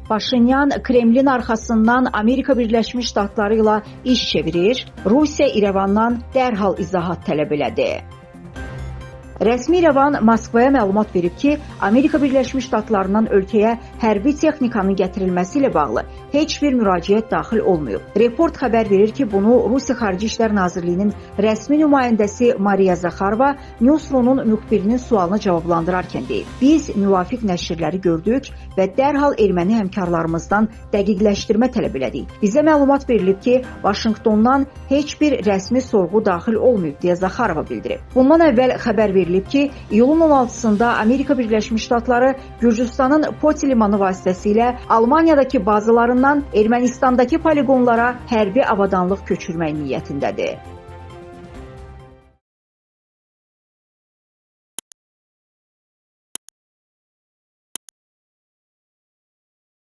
Paşinyan Kremlin arxasından Amerika Birləşmiş Ştatları ilə iş çevirir, Rusiya İrəvandan dərhal izahat tələb elədi. Rəsmi İrəvan Moskvaya məlumat verib ki, Amerika Birləşmiş Ştatlarından ölkəyə hərbi texnikanın gətirilməsi ilə bağlı heç bir müraciət daxil olmayıb. Report xəbər verir ki, bunu Rusiya Xarici İşlər Nazirliyinin rəsmi nümayəndəsi Mariya Zakharova Newsroom-un müxbirinin sualını cavablandırarkən deyib. Biz müvafiq nəşrləri gördük və dərhal erməni həmkarlarımızdan dəqiqləşdirmə tələb elədik. Bizə məlumat verilib ki, Vaşinqtondan heç bir rəsmi sorğu daxil olmayıb, deyə Zakharova bildirib. Bundan əvvəl xəbər verilib ki, iyulun 16-sında Amerika Birləşmiş Ştatları Gürcüstanın Poti limanı vasitəsilə Almaniyadakı bazalarından Ermənistandakı poligonlara hərbi avadanlıq köçürmək niyyətindədir.